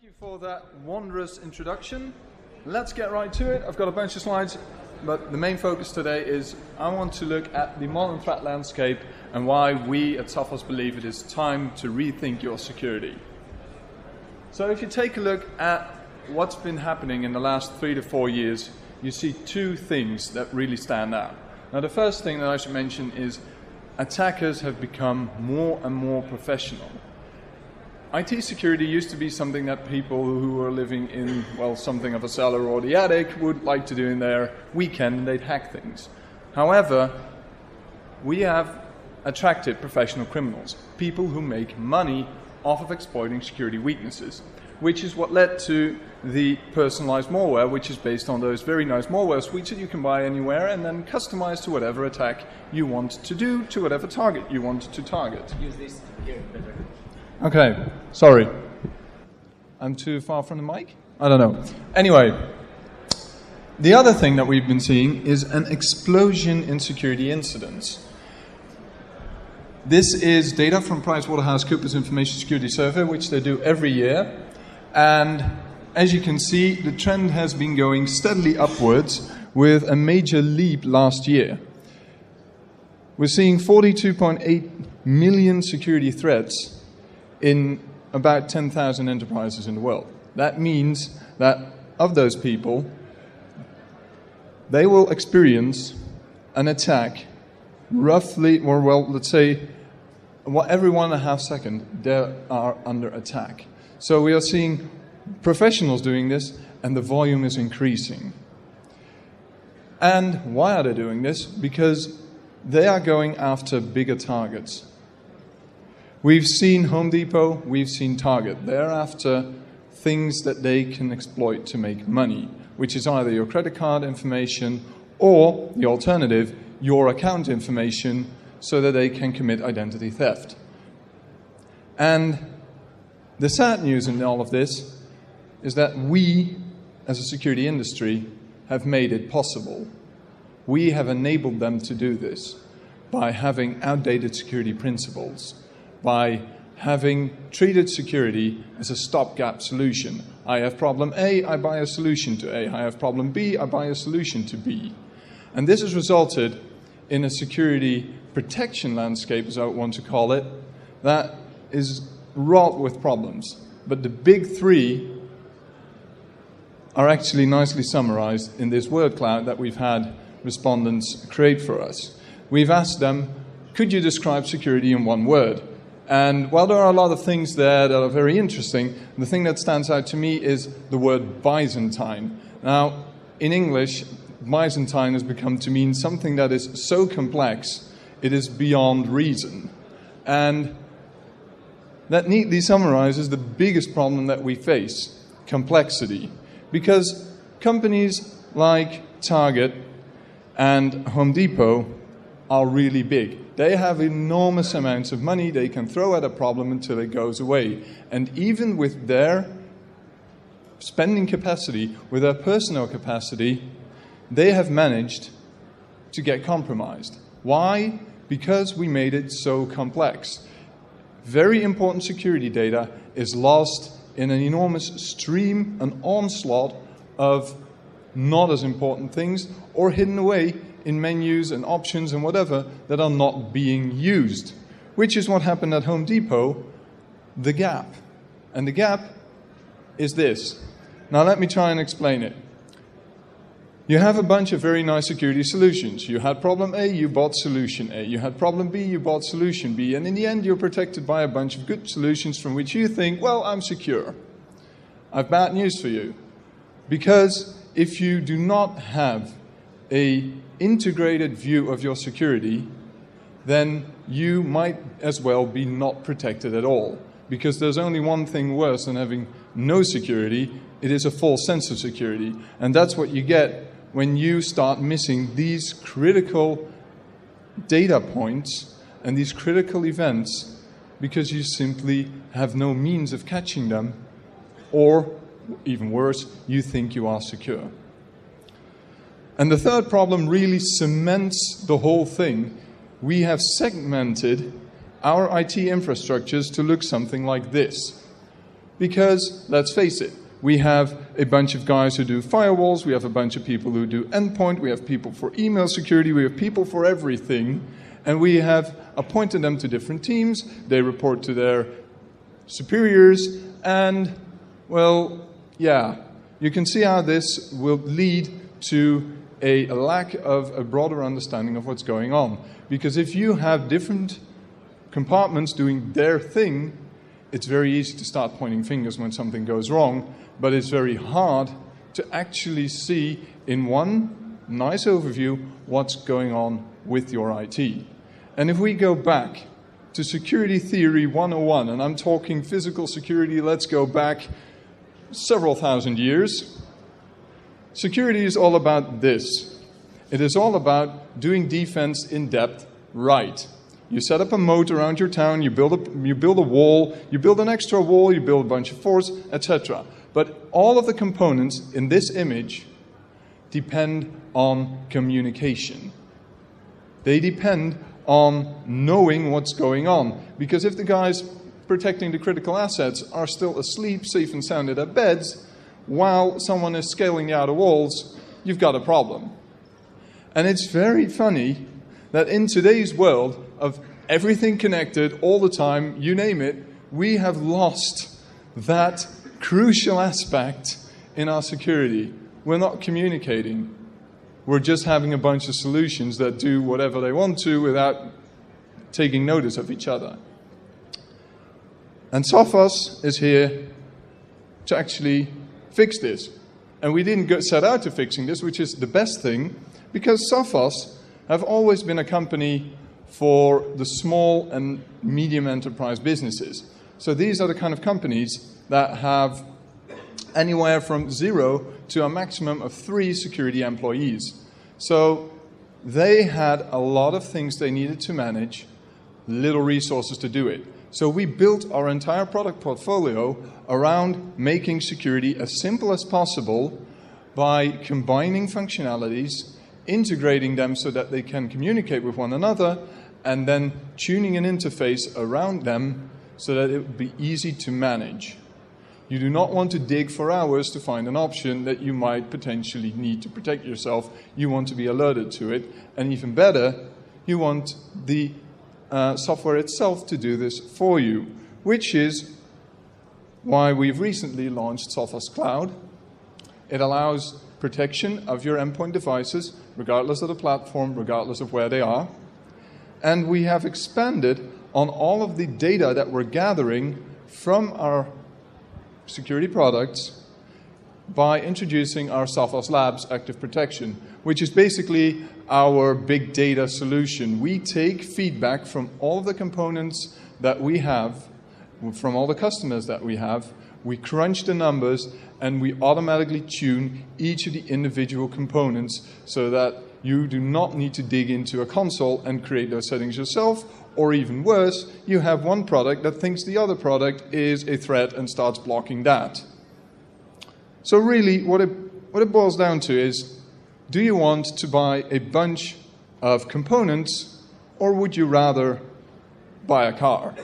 you for that wondrous introduction. Let's get right to it. I've got a bunch of slides, but the main focus today is I want to look at the modern threat landscape and why we at Sophos believe it is time to rethink your security. So if you take a look at what's been happening in the last 3 to 4 years, you see two things that really stand out. Now, the first thing that I should mention is attackers have become more and more professional. IT security used to be something that people who were living in, well, something of a cellar or the attic would like to do in their weekend, and they'd hack things. However, we have attracted professional criminals, people who make money off of exploiting security weaknesses, which is what led to the personalized malware, which is based on those very nice malware suites that you can buy anywhere and then customize to whatever attack you want to do, to whatever target you want to target. Use this here better. Okay, sorry. I'm too far from the mic? I don't know. Anyway, the other thing that we've been seeing is an explosion in security incidents. This is data from PricewaterhouseCoopers Information Security Survey, which they do every year. And as you can see, the trend has been going steadily upwards with a major leap last year. We're seeing 42.8 million security threats in about 10,000 enterprises in the world. That means that of those people, they will experience an attack roughly, or well, let's say, every 1.5 seconds, they are under attack. So we are seeing professionals doing this, and the volume is increasing. And why are they doing this? Because they are going after bigger targets. We've seen Home Depot, we've seen Target. They're after things that they can exploit to make money, which is either your credit card information or, the alternative, your account information so that they can commit identity theft. And the sad news in all of this is that we, as a security industry, have made it possible. We have enabled them to do this by having outdated security principles, by having treated security as a stopgap solution. I have problem A, I buy a solution to A. I have problem B, I buy a solution to B. And this has resulted in a security protection landscape, as I want to call it, that is wrought with problems. But the big three are actually nicely summarized in this word cloud that we've had respondents create for us. We've asked them, could you describe security in one word? And while there are a lot of things there that are very interesting, the thing that stands out to me is the word Byzantine. Now, in English, Byzantine has become to mean something that is so complex, it is beyond reason. And that neatly summarizes the biggest problem that we face, complexity. Because companies like Target and Home Depot are really big. They have enormous amounts of money they can throw at a problem until it goes away. And even with their spending capacity, with their personnel capacity, they have managed to get compromised. Why? Because we made it so complex. Very important security data is lost in an enormous stream, an onslaught of not as important things, or hidden away in menus and options and whatever that are not being used, which is what happened at Home Depot, the gap. And the gap is this. Now let me try and explain it. You have a bunch of very nice security solutions. You had problem A, you bought solution A. You had problem B, you bought solution B. And in the end, you're protected by a bunch of good solutions from which you think, well, I'm secure. I've bad news for you. Because if you do not have an integrated view of your security, then you might as well be not protected at all. Because there's only one thing worse than having no security. It is a false sense of security. And that's what you get when you start missing these critical data points and these critical events because you simply have no means of catching them, or even worse, you think you are secure. And the third problem really cements the whole thing. We have segmented our IT infrastructures to look something like this. Because, let's face it, we have a bunch of guys who do firewalls, we have a bunch of people who do endpoint, we have people for email security, we have people for everything, and we have appointed them to different teams, they report to their superiors, and, well, yeah, you can see how this will lead to a lack of a broader understanding of what's going on. Because if you have different compartments doing their thing, it's very easy to start pointing fingers when something goes wrong, but it's very hard to actually see in one nice overview what's going on with your IT. And if we go back to Security Theory 101, and I'm talking physical security, let's go back several thousand years. Security is all about this. It is all about doing defense in depth right. You set up a moat around your town, you build a wall, you build an extra wall, you build a bunch of forts, etc. But all of the components in this image depend on communication. They depend on knowing what's going on. Because if the guys protecting the critical assets are still asleep, safe and sound in their beds, while someone is scaling the outer walls, you've got a problem. And it's very funny that in today's world of everything connected all the time, you name it, we have lost that crucial aspect in our security. We're not communicating. We're just having a bunch of solutions that do whatever they want to without taking notice of each other. And Sophos is here to actually fix this. And we didn't set out to fixing this, which is the best thing, because Sophos have always been a company for the small and medium enterprise businesses. So these are the kind of companies that have anywhere from 0 to a maximum of 3 security employees. So they had a lot of things they needed to manage, little resources to do it. So we built our entire product portfolio around making security as simple as possible by combining functionalities, integrating them so that they can communicate with one another, and then tuning an interface around them so that it would be easy to manage. You do not want to dig for hours to find an option that you might potentially need to protect yourself. You want to be alerted to it. And even better, you want the software itself to do this for you, which is why we've recently launched Sophos Cloud. It allows protection of your endpoint devices, regardless of the platform, regardless of where they are. And we have expanded on all of the data that we're gathering from our security products by introducing our Sophos Labs Active Protection, which is basically our big data solution. We take feedback from all of the components that we have, from all the customers that we have, we crunch the numbers, and we automatically tune each of the individual components so that you do not need to dig into a console and create those settings yourself, or even worse, you have one product that thinks the other product is a threat and starts blocking that. So really, what it boils down to is, do you want to buy a bunch of components, or would you rather buy a car?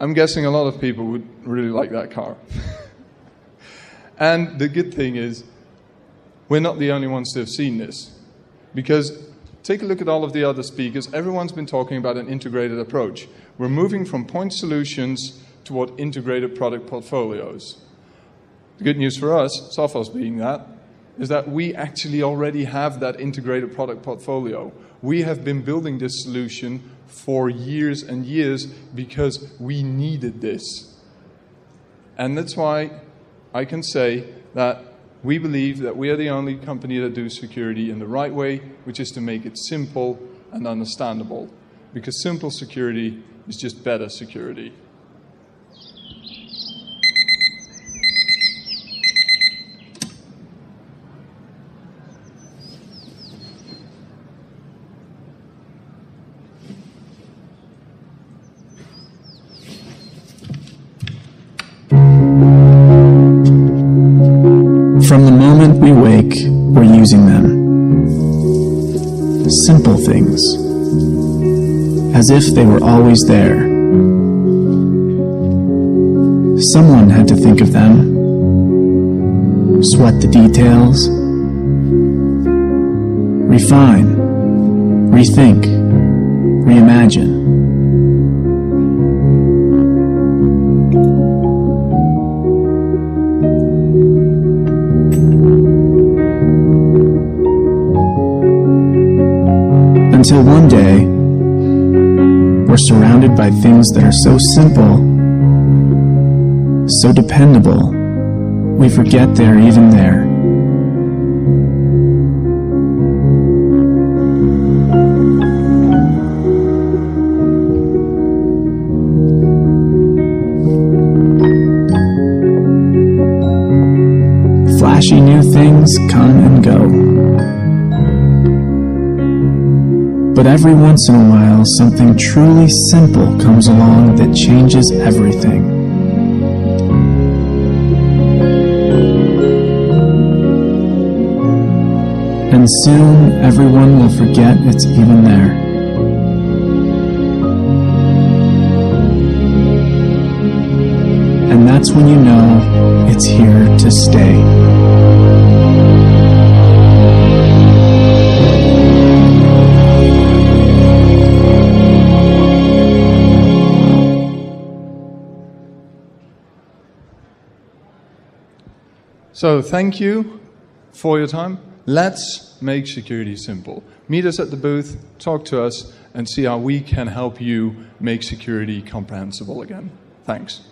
I'm guessing a lot of people would really like that car. And the good thing is, we're not the only ones to have seen this. Because take a look at all of the other speakers. Everyone's been talking about an integrated approach. We're moving from point solutions toward integrated product portfolios. The good news for us, Sophos being that, is that we actually already have that integrated product portfolio. We have been building this solution for years and years because we needed this. And that's why I can say that we believe that we are the only company that do security in the right way, which is to make it simple and understandable. Because simple security is just better security. From the moment we wake, we're using them. Simple things, as if they were always there. Someone had to think of them, sweat the details, refine, rethink, reimagine. Until one day, we're surrounded by things that are so simple, so dependable, we forget they're even there. Flashy new things come and go. But every once in a while, something truly simple comes along that changes everything. And soon, everyone will forget it's even there. And that's when you know it's here to stay. So thank you for your time. Let's make security simple. Meet us at the booth, talk to us, and see how we can help you make security comprehensible again. Thanks.